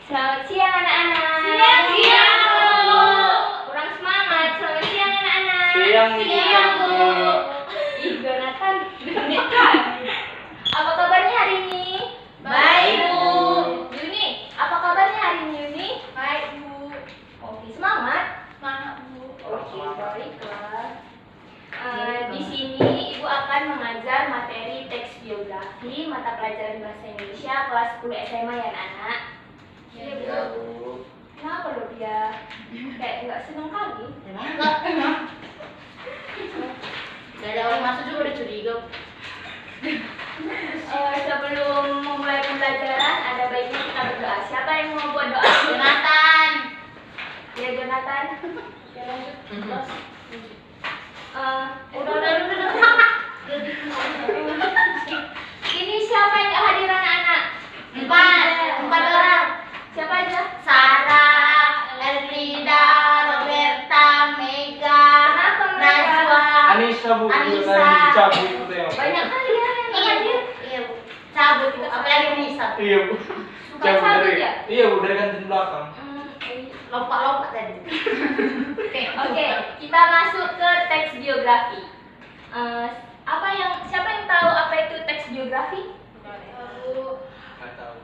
Selamat siang anak-anak. Siang, Bu. Kurang semangat. Selamat siang anak-anak. Siang, Bu. Ih, Jonathan, genit kan? Apa kabarnya hari ini? Baik, Bu. Yuni, apa kabarnya hari ini Yuni? Baik, Bu. Oke, semangat. Semangat, Bu. Oke, baiklah. Di sini Ibu akan mengajar materi teks biografi mata pelajaran bahasa Indonesia kelas 10 SMA ya anak. Iya, Bu. Kenapa lo dia kayak nggak seneng kali? Enggak. Gak ada orang masuk juga udah curiga. Sebelum memulai pembelajaran ada baiknya kita berdoa. Siapa yang mau buat doa? Jonathan. Ya Jonathan. Ya lanjut. Terus. Udah. Ini siapa yang nggak hadir anak-anak? Empat orang. Siapa aja? Sarah, Elrida, Roberta, Mega, Kenapa mereka? Najwa, Anissa, Bu, Anissa. tadi cabut itu yang Banyak kali ya yang nggak hadir. Iya, Bu. Cabut, Bu. Apalagi Nisa. Iya, Bu. Bukan Cabut cabut dari ya? Iya, Bu, dari kantin belakang. Lompat-lompat tadi. Oke, kita masuk ke teks biografi. Siapa yang tahu apa itu teks biografi? Enggak tahu.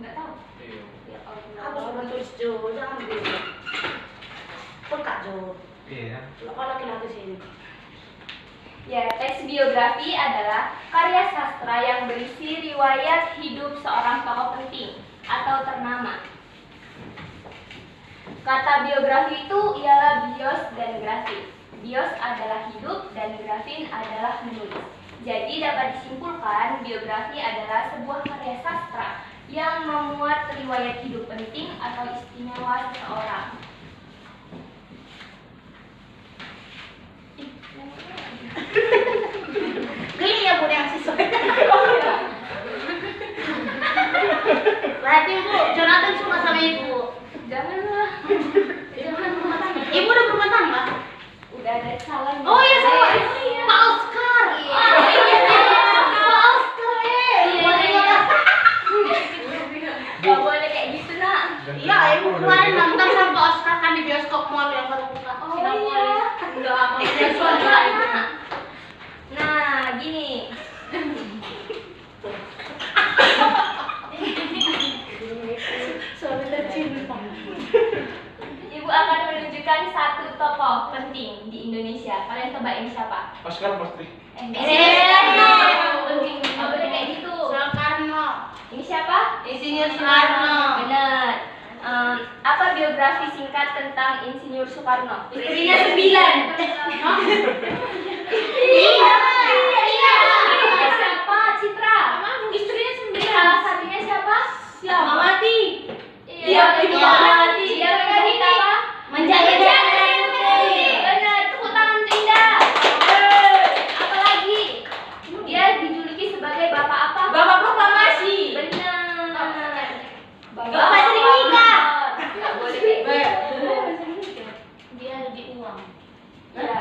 Nggak tahu. Iya. Ya Aku Allah. suka tulis Jo, jangan dulu. Peka Jo. Iya. Kalau laki-laki sini. Ya, teks biografi adalah karya sastra yang berisi riwayat hidup seorang tokoh penting atau ternama. Kata biografi itu ialah bios dan grafin. Bios adalah hidup dan grafin adalah menulis. Jadi dapat disimpulkan biografi adalah sebuah karya sastra yang memuat riwayat hidup penting atau istimewa seseorang. Gini ya, Bu, yang siswa. Berarti, Bu, Jonathan suka sama Ibu. Janganlah. Jangan rumah tangga. Ibu udah berumah tangga? Udah ada calon. Oh iya, sama Iya. Pak Oscar. Iya. Oh, iya. Pak Oscar, Iya. Gak boleh kayak gitu nak. Iya, Ibu kemarin nonton sama Pak Oscar kan di bioskop mall yang baru buka. Oh Sinapolis. iya. Enggak mau Udah dia suara suara Ibu. Ibu. Nah, gini. Suara tercinta. Ibu akan menunjukkan satu tokoh penting di Indonesia. Kalian tebak ini siapa? Oscar pasti. Enggak. Penting. Nggak boleh kayak gitu. Soekarno. Ini siapa? Insinyur Soekarno. Benar. Apa biografi singkat tentang Insinyur Soekarno? Istrinya 9. Iya. Istrinya siapa? Citra. Istrinya Salah satunya siapa? Mama Mati. Iya, Ibu iya. Mawati. Dia menjadi apa? Menjaga-jaga. Benar, tepuk tangan untuk Indah. Apa lagi? Dia dijuluki sebagai bapak apa? Bapak Proklamasi. Benar. Bapak Sri Mulyani. Nggak boleh kayak gitu. Dia di uang. Ya.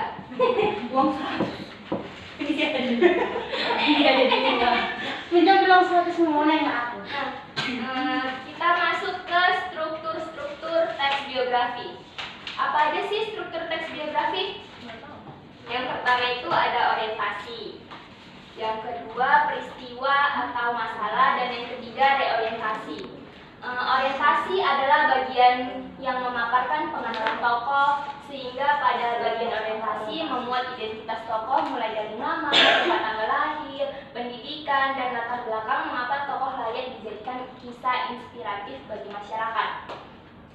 Uang 100. Iya jadi uang. Minta bilang 100 mau nanya aku. Kita masuk ke struktur teks biografi. Apa aja sih struktur teks biografi? Yang pertama itu ada orientasi. Yang kedua peristiwa atau masalah, dan yang ketiga reorientasi. Orientasi adalah bagian yang memaparkan pengenalan tokoh, sehingga pada bagian orientasi memuat identitas tokoh mulai dari nama, tempat tanggal lahir, pendidikan, dan latar belakang mengapa tokoh layak dijadikan kisah inspiratif bagi masyarakat.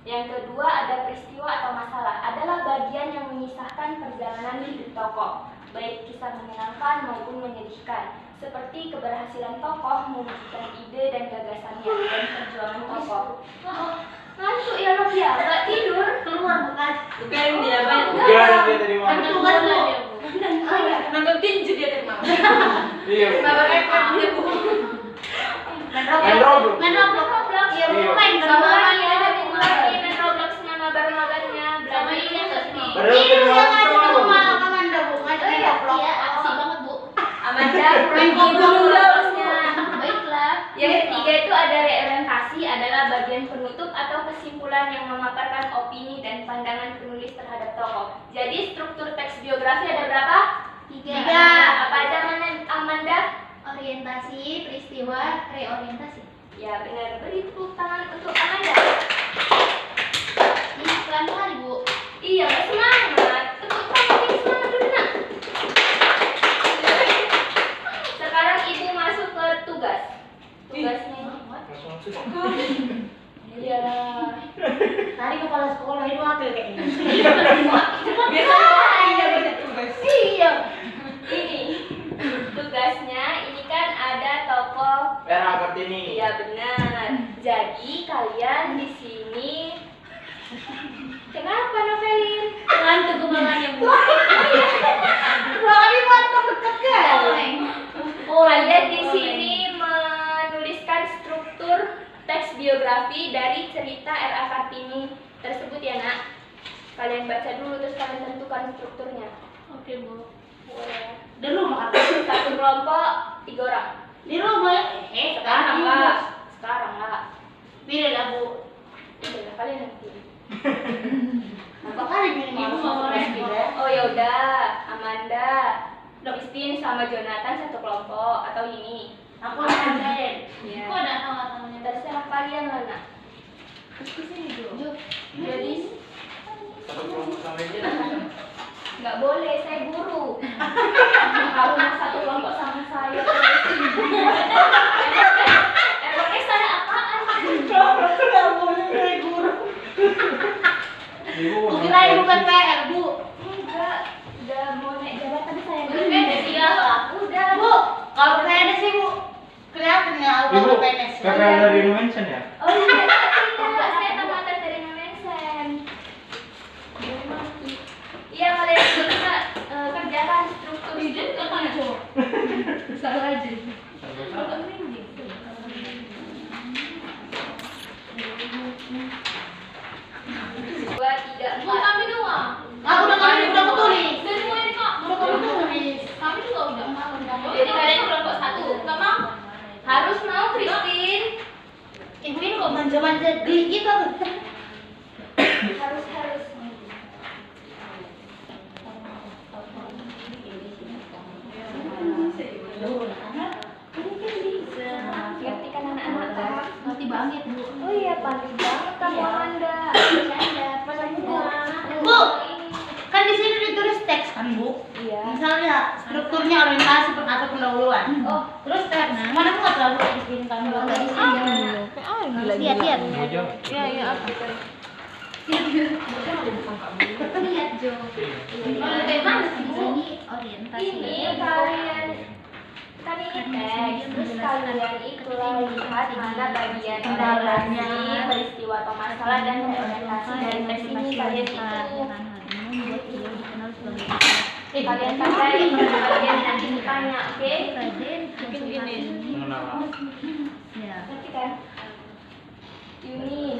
Yang kedua ada peristiwa atau masalah, adalah bagian yang mengisahkan perjalanan hidup tokoh, baik kisah menyenangkan maupun menyedihkan, seperti keberhasilan tokoh mewujudkan ide dan gagasannya dan perjuangan tokoh. Ngantuk ya lo dia, nggak tidur. Keluar bukan. Bukan dia banyak. Bukan dia tadi Kan mana? tugas Bu. Nonton tinju dia dari mana? Iya, Bu. Kenapa repot dia Bu? Main Roblox. Main Roblox. Roblox. Iya, Bu, Iya. main Sama Roblox. ya, dimulai main Robloxnya mabar-mabarnya, Sama belajar ini ke sini. Padahal Ini kita yang ngajak nonton. ke malam Amanda Bu, ngajak ke Roblox. Iya, asik banget Bu. Amanda, Main pergi dulu Roblox. Robloxnya. Baiklah. Yang ketiga itu ada reorientasi, adalah bagian penutup atau kesimpulan yang memaparkan opini dan pandangan penulis terhadap tokoh. Jadi struktur teks biografi ada berapa? 3. Apa aja Amanda? Orientasi, peristiwa, reorientasi. Ya benar, beri tepuk tangan untuk Amanda. Ini pelan kali Bu. Iya, semangat. Tepuk tangan yang semangat dulu nak. Sekarang ibu masuk ke tugas. Tugasnya ini. Iya. Tadi kepala sekolah itu wakil kayaknya. Biasanya tugas. Iya. Ini tugasnya ini kan ada tokoh. Merah Kartini. Iya benar. Jadi kalian di sini. Kenapa novelin? Ngantuk kemalannya Bu. Kali mantap dekat kan. Kalian di sini menuliskan struktur teks biografi dari cerita R.A. Kartini tersebut ya nak. Kalian baca dulu terus kalian tentukan strukturnya. Oke Bu. Boleh. Di rumah. Satu kelompok 3 orang. Di rumah. Sekarang lah. Sekarang lah. Pilih lah Bu. Udah kalian nanti. Berapa kali pilih Ibu mau mau les les, Oh yaudah, Amanda, Christine sama Jonathan satu kelompok atau ini. Aku akan jalan. Iya. Kok ada sama-samanya? Terserah kalian lah nak. Jo. Jadi Satu kelompok sama dia. nggak boleh, saya guru. Kalau mau satu kelompok sama saya. Emangnya saya apaan? Enggak boleh kayak guru. Ibu. Bu kirain bukan PR, Bu. Enggak, udah mau naik jabatan saya. Udah PNS ya? Udah. Bu, kalau PNS sih Bu kelihatan ya Ibu. kalau PNS. Kakak dari mention ya. Oh iya, tidak. Saya tamatan dari Memensen. Iya, kalian bisa kerjakan struktur itu kan. Salah aja. Dua, tiga, Bu, empat. kami doang. Aku udah ketulis. Dari mulai ini kok. Udah kamu tulis. Kami juga udah. Jadi kalian kelompok satu. Gak mau. Harus mau, Christine. Ibu ini kok manja-manja geli gitu. Harus. Ngerti kan anak-anak? Ngerti banget Bu. Oh iya, pandai banget kamu Iya. Amanda. Bercanda. Bu, kan di sini ditulis teks kan Bu. Iya. Misalnya strukturnya orientasi atau pendahuluan. Oh, Terus teks mana muat lah Bu bikin kamu. Lihat. Mau jangan. Iya, apa? Lihat Jo. Kalau kayak mana sih Bu? Ini orientasi. ini kalian kan ini teks, terus kalian itulah lihat mana bagian narasi, peristiwa atau masalah dan representasi dari teks ini kalian itu. Kalian pakai bagian nanti ditanya, oke? Mungkin gini. Mengenal. Ngerti kan? Ini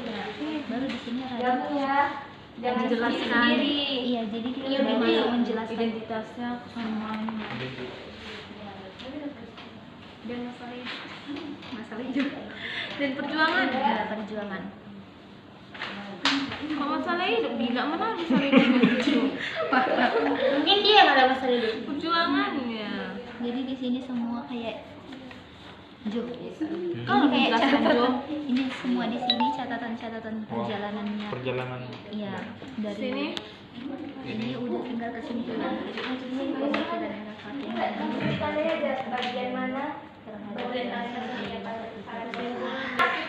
Baru di sini ada gabung ya, jangan menjelaskan. sendiri. Iya, jadi kita Iya, udah betul. masuk menjelaskan Identitasnya, kesamaan. dan masalah hidup dan perjuangan. Ya, perjuangan. Kok masalah hidup? Gila mana masalah hidup? Mungkin dia yang ada masalah hidup. Perjuangan ya. Jadi di sini semua kayak Jo. Kalau Kayak menjelaskan Jo. catatan. Ini semua di sini catatan-catatan perjalanannya. Perjalanan. Iya, dari Sini. ini udah tinggal kesimpulan. Enggak, kalian aja bagian mana? Bagian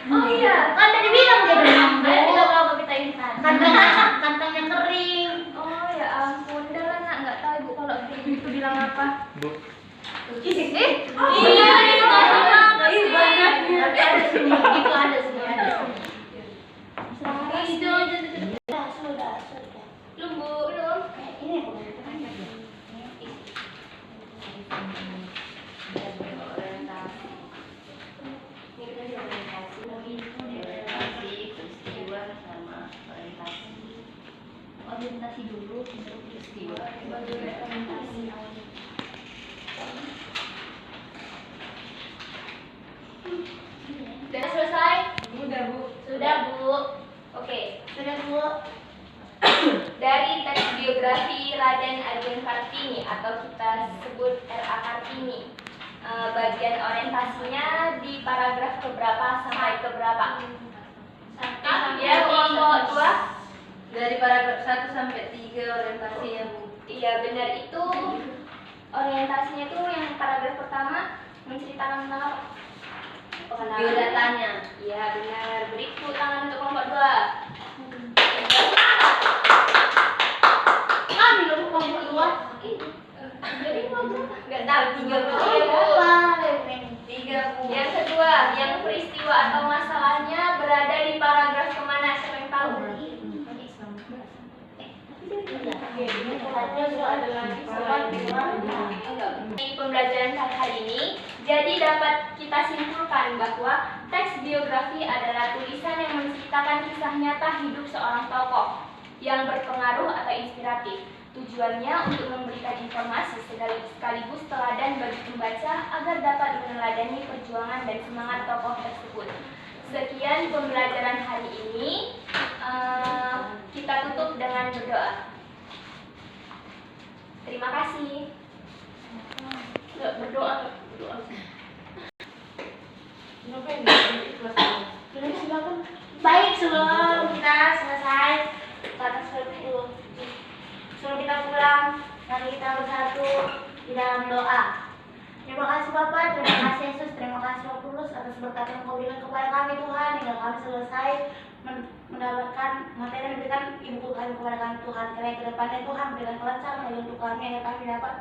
Oh iya, Kan tadi bilang dia demam Bu. saya tidak mau kita intan. Kantangnya kering. Oh ya ampun, udah lah nak, nggak tahu ibu kalau itu bilang apa. Bu. Iya, itu apa sih? Tapi ada semua. Itu ada semua. Sudah. Belum bu, belum. Ini Orientasi dulu, baru peristiwa. teladan Ageng Kartini atau kita sebut RA Kartini. Bagian orientasinya di paragraf keberapa sampai keberapa? Ya, kelompok 2. Dari paragraf 1 sampai 3 orientasi ya Bu. Iya benar, itu orientasinya itu yang paragraf pertama menceritakan tentang apa? Pengenalan. Biodatanya. Iya benar. Beri tepuk tangan untuk kelompok 2. Kami loh Bu, kelompok 2. Jadi kelompok nggak tahu 3 Bu. Oh, Iya, Bu. apa? 3 Bu. Yang kedua, yang peristiwa atau masalahnya berada di paragraf kemana? Siapa yang tahu? Di pembelajaran kali ini, jadi dapat kita simpulkan bahwa teks biografi adalah tulisan yang menceritakan kisah nyata hidup seorang tokoh yang berpengaruh atau inspiratif. Tujuannya untuk memberikan informasi sekaligus teladan bagi pembaca agar dapat meneladani perjuangan dan semangat tokoh tersebut. Sekian pembelajaran hari ini. Kita tutup dengan berdoa. Terima kasih. Berdoa. Baik, sebelum kita selesai sebelum kita pulang, mari kita bersatu di dalam doa. Terima kasih Bapak, terima kasih Yesus, terima kasih Roh Kudus atas berkat yang Kau berikan kepada kami Tuhan, hingga kami selesai mendapatkan materi yang diberikan Ibu kami kepada kami Tuhan. Karena ke depannya Tuhan berikan kelancaran bagi untuk kami agar kami dapat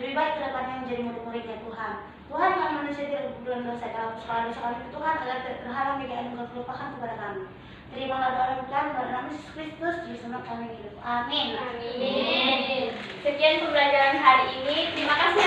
lebih baik ke depannya menjadi murid-murid-Nya Tuhan. Tuhan yang manusia tidak berbuat dosa dalam segala dosa kami Tuhan agar terhalang bagi anugerah kelupakan kepada kami. Terimalah doa kami dalam nama Yesus Kristus, di sana kami hidup. Amin. Amin. Sekian pembelajaran hari ini. Terima kasih